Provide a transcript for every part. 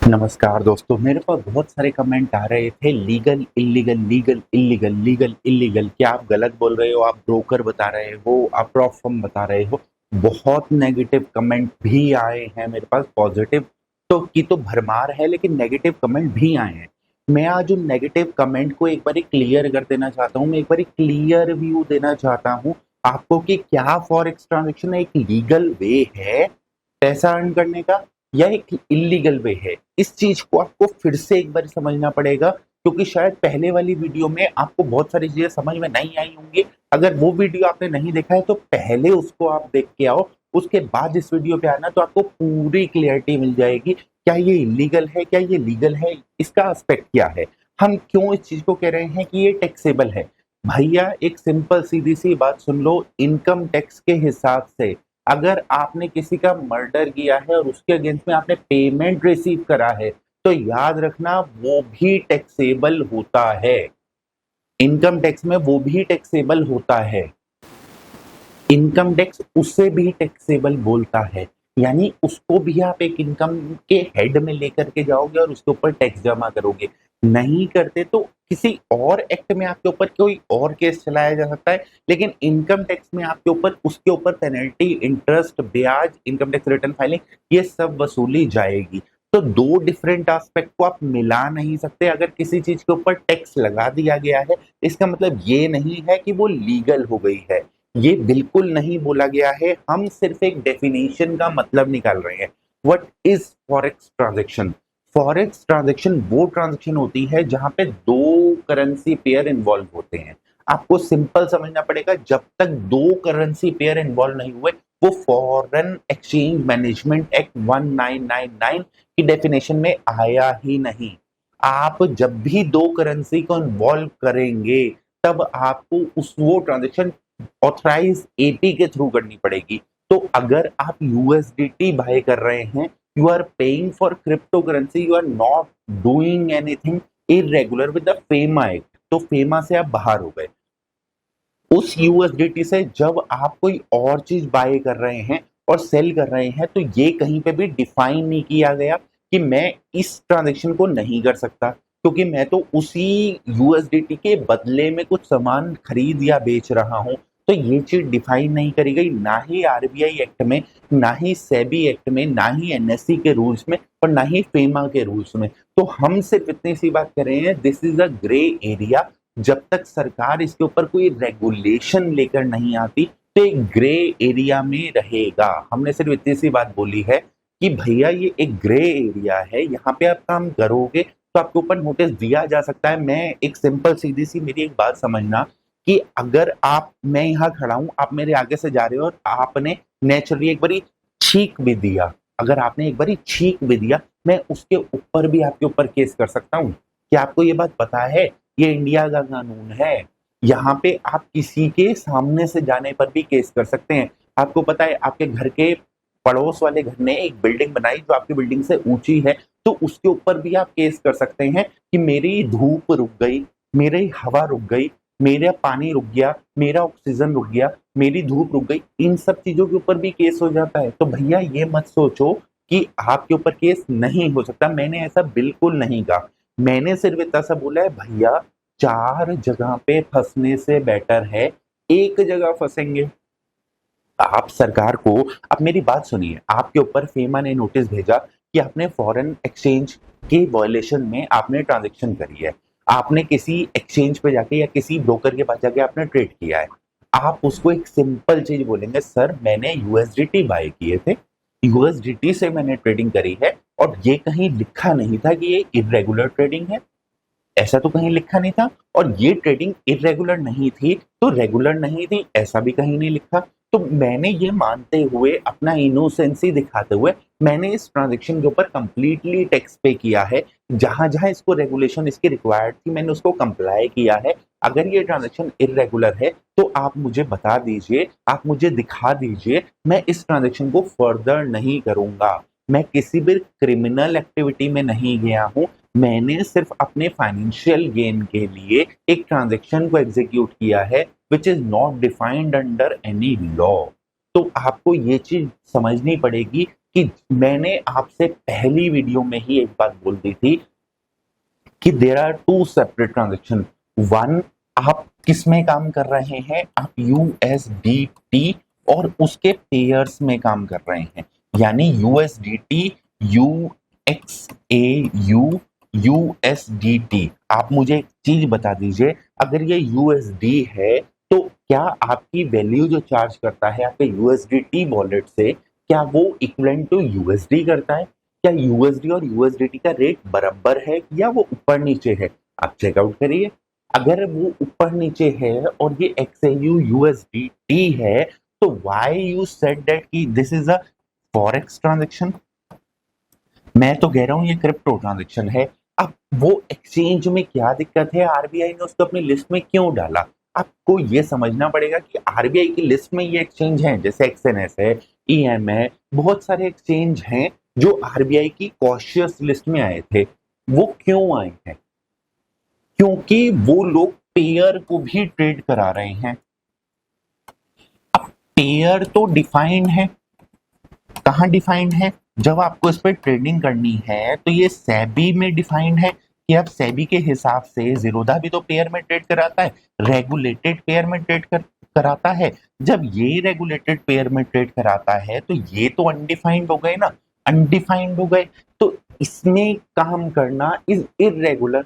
नमस्कार दोस्तों, मेरे पास बहुत सारे कमेंट आ रहे थे legal, illegal, legal, illegal, legal, illegal. क्या आप गलत बोल रहे हो? आप ब्रोकर बता रहे हो, आप प्रॉप फर्म बता रहे हो। बहुत नेगेटिव कमेंट भी आए हैं मेरे पास। पॉजिटिव तो भरमार है, लेकिन नेगेटिव कमेंट भी आए हैं। मैं आज उन नेगेटिव कमेंट को एक बारी क्लियर कर देना चाहता हूँ। मैं एक बारी क्लियर व्यू देना चाहता हूँ आपको कि क्या फॉरेक्स ट्रांजेक्शन एक लीगल वे है पैसा अर्न करने का या एक इल्लीगल वे है। इस चीज को आपको फिर से एक बार समझना पड़ेगा, क्योंकि शायद पहले वाली वीडियो में आपको बहुत सारी चीजें समझ में नहीं आई होंगी। अगर वो वीडियो आपने नहीं देखा है तो पहले उसको आप देख के आओ, उसके बाद इस वीडियो पे आना, तो आपको पूरी क्लियरिटी मिल जाएगी। क्या ये इलीगल है, क्या ये लीगल है, इसका एस्पेक्ट क्या है, हम क्यों इस चीज को कह रहे हैं कि ये टैक्सेबल है। भैया एक सिंपल सीधी सी बात सुन लो। इनकम टैक्स के हिसाब से अगर आपने किसी का मर्डर किया है और उसके अगेंस्ट में आपने पेमेंट रिसीव करा है, तो याद रखना वो भी टैक्सेबल होता है। इनकम टैक्स में वो भी टैक्सेबल होता है। इनकम टैक्स उसे भी टैक्सेबल बोलता है, यानी उसको भी आप एक इनकम के हेड में लेकर के जाओगे और उसके ऊपर टैक्स जमा करोगे। नहीं करते तो किसी और एक्ट में आपके ऊपर कोई और केस चलाया जा सकता है, लेकिन इनकम टैक्स में आपके ऊपर उसके ऊपर पेनल्टी, इंटरेस्ट, ब्याज, इनकम टैक्स रिटर्न फाइलिंग, ये सब वसूली जाएगी। तो दो डिफरेंट एस्पेक्ट को आप मिला नहीं सकते। अगर किसी चीज के ऊपर टैक्स लगा दिया गया है, इसका मतलब ये नहीं है कि वो लीगल हो गई है। ये बिल्कुल नहीं बोला गया है। हम सिर्फ एक डेफिनेशन का मतलब निकाल रहे हैं। What is forex transaction? Forex transaction वो ट्रांजैक्शन होती है जहां पे दो करेंसी पेयर इन्वॉल्व होते हैं। आपको सिंपल समझना पड़ेगा, जब तक दो करेंसी पेयर इन्वॉल्व नहीं हुए, वो फॉरेन एक्सचेंज मैनेजमेंट एक्ट 1999 की डेफिनेशन में आया ही नहीं। आप जब भी दो करेंसी को इन्वॉल्व करेंगे, तब आपको उस वो ट्रांजैक्शन ऑथराइज एपी के थ्रू करनी पड़ेगी। तो अगर आप यूएसडीटी बाय कर रहे हैं, you are paying for crypto currency, you are not doing anything irregular with the FEMA act. तो फेमा से आप बाहर हो गए। उस यूएसडीटी से जब आप कोई और चीज बाय कर रहे हैं और सेल कर रहे हैं, तो ये कहीं पे भी डिफाइन नहीं किया गया कि मैं इस ट्रांजेक्शन को नहीं कर सकता, क्योंकि मैं तो उसी यूएसडीटी के बदले में कुछ सामान खरीद या बेच रहा हूं। तो ये चीज डिफाइन नहीं करी गई, ना ही आरबीआई एक्ट में, ना ही सेबी एक्ट में, ना ही एनएससी के रूल्स में, और ना ही फेमा के रूल्स में। तो हम सिर्फ इतनी सी बात कर रहे हैं, this is a grey area. जब तक सरकार इसके ऊपर कोई रेगुलेशन लेकर नहीं आती, तो एक ग्रे एरिया में रहेगा। हमने सिर्फ इतनी सी बात बोली है कि भैया ये एक ग्रे एरिया है, यहाँ पे आप काम करोगे तो आपके ऊपर नोटिस दिया जा सकता है। मैं एक सिंपल सीधी सी मेरी एक बात समझना कि अगर मैं यहाँ खड़ा हूँ, आप मेरे आगे से जा रहे हो और आपने नेचुरली एक बारी छींक भी दिया, अगर आपने एक बारी छींक भी दिया, मैं उसके ऊपर भी आपके ऊपर केस कर सकता हूँ। क्या आपको ये बात पता है? ये इंडिया का कानून है। यहाँ पे आप किसी के सामने से जाने पर भी केस कर सकते हैं। आपको पता है, आपके घर के पड़ोस वाले घर ने एक बिल्डिंग बनाई जो आपकी बिल्डिंग से ऊंची है, तो उसके ऊपर भी आप केस कर सकते हैं कि मेरी धूप रुक गई, मेरी हवा रुक गई, मेरा पानी रुक गया, मेरा ऑक्सीजन रुक गया, मेरी धूप रुक गई। इन सब चीजों के ऊपर भी केस हो जाता है। तो भैया ये मत सोचो कि आपके ऊपर केस नहीं हो सकता। मैंने ऐसा बिल्कुल नहीं कहा। मैंने सिर्फ इतना सा बोला है, भैया चार जगह पे फंसने से बेटर है एक जगह फंसेंगे। आप सरकार को, अब मेरी बात सुनिए, आपके ऊपर फेमा ने नोटिस भेजा कि आपने फॉरेन एक्सचेंज के वायलेशन में आपने ट्रांजैक्शन करी है। आपने किसी एक्सचेंज पे जाके या किसी ब्रोकर के पास जाके आपने ट्रेड किया है। आप उसको एक सिंपल चीज बोलेंगे, सर मैंने यूएसडीटी बाय किए थे, यूएसडीटी से मैंने ट्रेडिंग करी है, और ये कहीं लिखा नहीं था कि ये इरेगुलर ट्रेडिंग है। ऐसा तो कहीं लिखा नहीं था। और ये ट्रेडिंग इरेगुलर नहीं थी तो रेगुलर नहीं थी, ऐसा भी कहीं नहीं लिखा। तो मैंने ये मानते हुए, अपना इनोसेंसी दिखाते हुए, मैंने इस ट्रांजेक्शन के ऊपर कंप्लीटली टैक्स पे किया है। जहां जहां इसको रेगुलेशन इसकी रिक्वायर्ड थी, मैंने उसको कंप्लाई किया है। अगर ये ट्रांजेक्शन इरेगुलर है तो आप मुझे बता दीजिए, आप मुझे दिखा दीजिए, मैं इस ट्रांजेक्शन को फर्दर नहीं करूंगा। मैं किसी भी क्रिमिनल एक्टिविटी में नहीं गया हूं। मैंने सिर्फ अपने फाइनेंशियल गेन के लिए एक ट्रांजैक्शन को एग्जीक्यूट किया है, which is not defined under any law. तो आपको ये चीज समझनी पड़ेगी कि मैंने आपसे पहली वीडियो में ही एक बात बोल दी थी कि there are two separate transaction. One, आप किस में काम कर रहे हैं, आप यूएसडीटी और उसके पेयर्स में काम कर रहे हैं, यानी यूएसडीटी, यूएक्सएयू, यूएसडीटी। आप मुझे एक चीज बता दीजिए, अगर ये यूएसडी है तो क्या आपकी वैल्यू जो चार्ज करता है आपके यूएसडीटी वॉलेट से, क्या वो इक्विवेलेंट टू यूएसडी करता है? क्या यूएसडी और यूएसडीटी का रेट बराबर है या वो ऊपर नीचे है? आप चेकआउट करिए। अगर वो ऊपर नीचे है और ये एक्सएयू यूएसडीटी है, तो व्हाई यू सेड दैट कि this is a forex transaction? मैं तो कह रहा हूं ये क्रिप्टो ट्रांजैक्शन है। अब वो एक्सचेंज में क्या दिक्कत है, आरबीआई ने उसको अपनी लिस्ट में क्यों डाला? आपको ये समझना पड़ेगा कि आरबीआई की लिस्ट में ये एक्सचेंज है, जैसे एक्सएनएस है, ईएम है, बहुत सारे एक्सचेंज हैं जो आरबीआई की कॉशियस लिस्ट में आए थे। वो क्यों आए हैं? क्योंकि वो लोग पेयर को भी ट्रेड करा रहे हैं। अब पेयर तो डिफाइंड है, कहाँ डिफाइंड है? जब आपको इस पर ट्रेडिंग करनी है तो ये सेबी में डिफाइंड है कि अब सेबी के हिसाब से जीरोधा भी तो पेयर में ट्रेड कराता है, रेगुलेटेड पेयर में ट्रेड कराता है। जब ये रेगुलेटेड पेयर में ट्रेड कराता है तो ये तो अनडिफाइंड हो गए ना, अनडिफाइंड हो गए। तो इसमें काम करना इज इरेगुलर।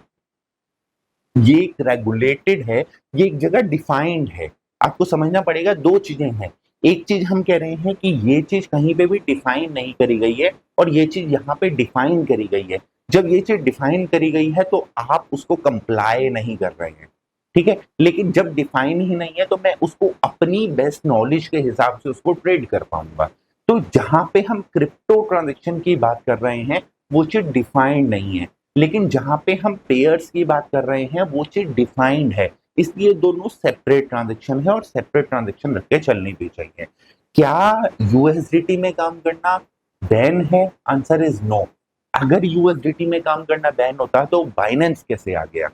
ये एक रेगुलेटेड है, ये एक जगह डिफाइंड है। आपको समझना पड़ेगा, दो चीजें हैं। एक चीज हम कह रहे हैं कि ये चीज कहीं पे भी डिफाइन नहीं करी गई है और ये चीज यहाँ पे डिफाइन करी गई है। जब ये चीज डिफाइन करी गई है तो आप उसको कंप्लाई नहीं कर रहे हैं, ठीक है। लेकिन जब डिफाइन ही नहीं है तो मैं उसको अपनी बेस्ट नॉलेज के हिसाब से उसको ट्रेड कर पाऊंगा। तो जहां पे हम क्रिप्टो ट्रांजेक्शन की बात कर रहे हैं वो चीज डिफाइंड नहीं है, लेकिन जहां पे हम पेयर्स की बात कर रहे हैं वो चीज डिफाइंड है। इसलिए दोनों सेपरेट ट्रांजैक्शन है और सेपरेट ट्रांजैक्शन रख के चलनी भी चाहिए। क्या यूएसडीटी में काम करना बैन है? Answer is no. अगर यूएसडीटी में काम करना बैन होता तो बाइनेंस कैसे आ गया?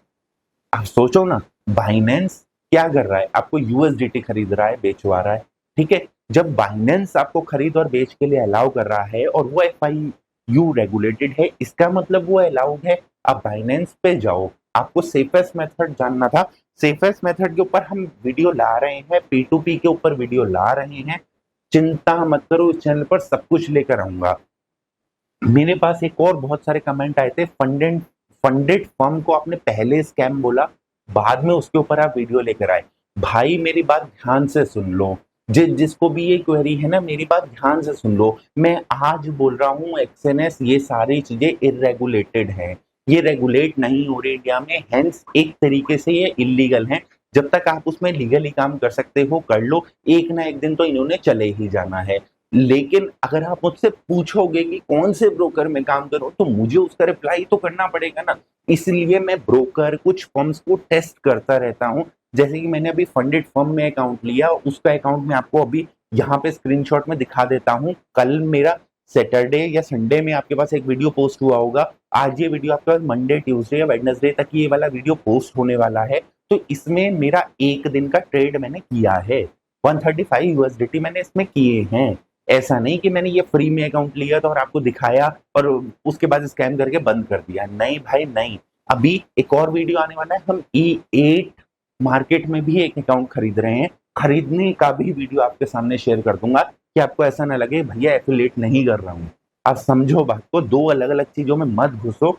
आप सोचो ना, बाइनेंस क्या कर रहा है? आपको यूएसडीटी खरीद रहा है, बेचवा रहा है, ठीक है। जब बाइनेंस आपको खरीद और बेच के लिए अलाउ कर रहा है और वो एफआईयू रेगुलेटेड है, इसका मतलब वो अलाउड है। आप बाइनेंस पे जाओ, आपको सेफेस्ट मेथड जानना था, सेफेस्ट मेथड के ऊपर हम वीडियो ला रहे हैं, P2P के ऊपर वीडियो ला रहे हैं। चिंता मत करो, इस चैनल पर सब कुछ लेकर आऊंगा। मेरे पास एक और बहुत सारे कमेंट आए थे, फंडेड फर्म को आपने पहले स्कैम बोला, बाद में उसके ऊपर आप वीडियो लेकर आए। भाई मेरी बात ध्यान से सुन लो, जिसको भी ये क्वेरी है ना, मेरी बात ध्यान से सुन लो। मैं आज बोल रहा हूँ एक्सएनएस, ये सारी चीजें इरेगुलेटेड हैं, ये रेगुलेट नहीं हो रही इंडिया में, हेंस एक तरीके से ये इलीगल है। जब तक आप उसमें लीगली काम कर सकते हो कर लो, एक ना एक दिन तो इन्होंने चले ही जाना है। लेकिन अगर आप मुझसे पूछोगे कि कौन से ब्रोकर में काम करो, तो मुझे उसका रिप्लाई तो करना पड़ेगा ना। इसलिए मैं ब्रोकर कुछ फर्म्स को टेस्ट करता रहता हूँ। जैसे कि मैंने अभी फंडेड फर्म में अकाउंट लिया, उसका अकाउंट में आपको अभी यहाँ पे स्क्रीनशॉट में दिखा देता हूँ। कल मेरा सैटरडे या संडे में आपके पास एक वीडियो पोस्ट हुआ होगा, आज ये वीडियो आपके पास मंडे ट्यूसडे या वेडनेसडे तक ये वाला वीडियो पोस्ट होने वाला है। तो इसमें मेरा एक दिन का ट्रेड मैंने किया है, 135 यूएसडीटी मैंने इसमें किए हैं। ऐसा नहीं कि मैंने ये फ्री में अकाउंट लिया था और आपको दिखाया और उसके बाद स्कैम करके बंद कर दिया, नहीं भाई नहीं। अभी एक और वीडियो आने वाला है, हम E8 मार्केट में भी एक अकाउंट खरीद रहे हैं, खरीदने का भी वीडियो आपके सामने शेयर कर दूंगा कि आपको ऐसा ना लगे भैया एफिलिएट नहीं कर रहा हूँ। आप समझो बात को, दो अलग अलग चीजों में मत घुसो।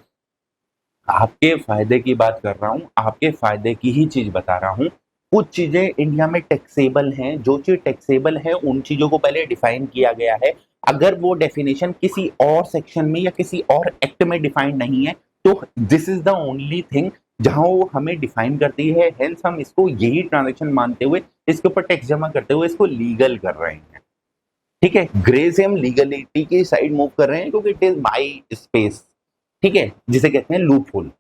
आपके फायदे की बात कर रहा हूँ, आपके फायदे की ही चीज बता रहा हूँ। कुछ चीजें इंडिया में टैक्सेबल हैं, जो चीज टैक्सेबल है उन चीजों को पहले डिफाइन किया गया है। अगर वो डेफिनेशन किसी और सेक्शन में या किसी और एक्ट में डिफाइंड नहीं है तो this is the only thing जहां वो हमें डिफाइन करती है। हेंस हम इसको यही ट्रांजेक्शन मानते हुए, इसके ऊपर टैक्स जमा करते हुए इसको लीगल कर रहे हैं, ठीक है। ग्रे से हम लीगलिटी की साइड मूव कर रहे हैं क्योंकि इट इज माई स्पेस, ठीक है, जिसे कहते हैं लूप होल।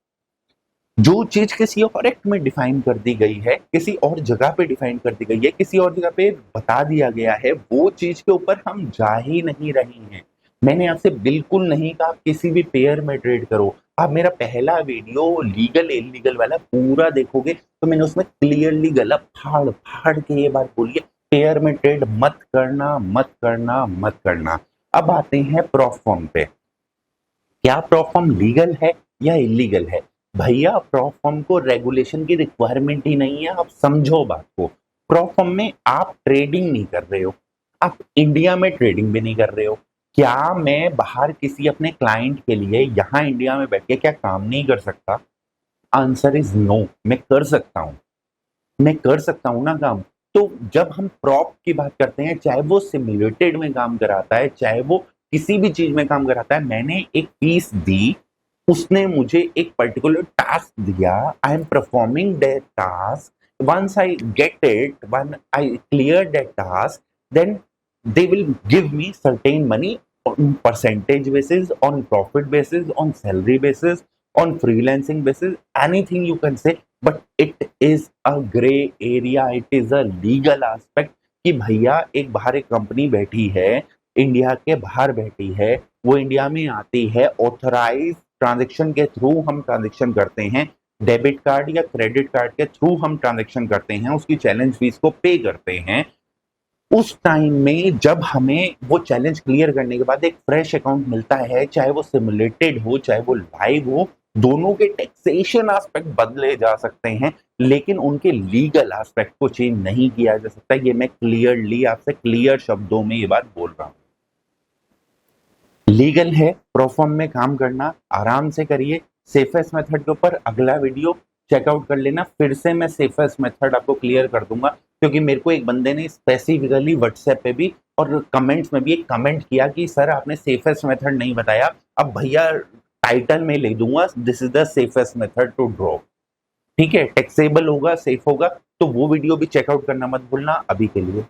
जो चीज किसी और एक्ट में डिफाइन कर दी गई है, किसी और जगह पे डिफाइन कर दी गई है, किसी और जगह पे बता दिया गया है, वो चीज के ऊपर हम जा ही नहीं रहे हैं। मैंने आपसे बिल्कुल नहीं कहा आप किसी भी पेयर में ट्रेड करो। आप मेरा पहला वीडियो लीगल इलीगल वाला पूरा देखोगे तो मैंने उसमें क्लियरली गला फाड़ फाड़ के ये बात बोली है, पेयर में ट्रेड मत करना, मत करना, मत करना। अब आते हैं प्रॉप फर्म पे। क्या प्रॉप फर्म लीगल है या इलीगल है? भैया प्रॉप फर्म को रेगुलेशन की रिक्वायरमेंट ही नहीं है, आप समझो बात को। प्रॉप फर्म में आप ट्रेडिंग नहीं कर रहे हो, आप इंडिया में ट्रेडिंग भी नहीं कर रहे हो। क्या मैं बाहर किसी अपने क्लाइंट के लिए यहाँ इंडिया में बैठ के क्या काम नहीं कर सकता? आंसर इज नो, मैं कर सकता हूँ, मैं कर सकता हूँ ना काम। तो जब हम प्रॉप की बात करते हैं, चाहे वो सिमुलेटेड में काम कराता है, चाहे वो किसी भी चीज में काम कराता है, मैंने एक फीस दी, उसने मुझे एक पर्टिकुलर टास्क दिया, I am performing that task, once I get it, one I clear that task, then they will give me certain money on percentage basis, on profit basis, on salary basis, on freelancing basis, anything you can say, but it is a gray area, it is a legal aspect कि भैया एक बाहर एक company बैठी है, India के बाहर बैठी है, वो इंडिया में आती है, ऑथराइज ट्रांजेक्शन के थ्रू हम ट्रांजेक्शन करते हैं, डेबिट कार्ड या क्रेडिट कार्ड के थ्रू हम ट्रांजेक्शन करते हैं, उसकी चैलेंज फीस को पे करते हैं। उस टाइम में जब हमें वो चैलेंज क्लियर करने के बाद एक फ्रेश अकाउंट मिलता है, चाहे वो सिमुलेटेड हो, चाहे वो लाइव हो, दोनों के टैक्सेशन एस्पेक्ट बदले जा सकते हैं, लेकिन उनके लीगल एस्पेक्ट को चेंज नहीं किया जा सकता। ये मैं क्लियरली आपसे क्लियर शब्दों में ये बात बोल रहा हूं। लीगल है प्रॉप फर्म में काम करना, आराम से करिए। सेफेस्ट मेथड के ऊपर अगला वीडियो चेकआउट कर लेना, फिर से मैं सेफेस्ट मेथड आपको क्लियर कर दूंगा, क्योंकि मेरे को एक बंदे ने स्पेसिफिकली व्हाट्सएप पे भी और कमेंट्स में भी एक कमेंट किया कि सर आपने सेफेस्ट मेथड नहीं बताया। अब भैया टाइटल में लिख दूंगा, this is the safest method to draw. ठीक है, टैक्सेबल होगा, सेफ होगा, तो वो वीडियो भी चेकआउट करना मत भूलना। अभी के लिए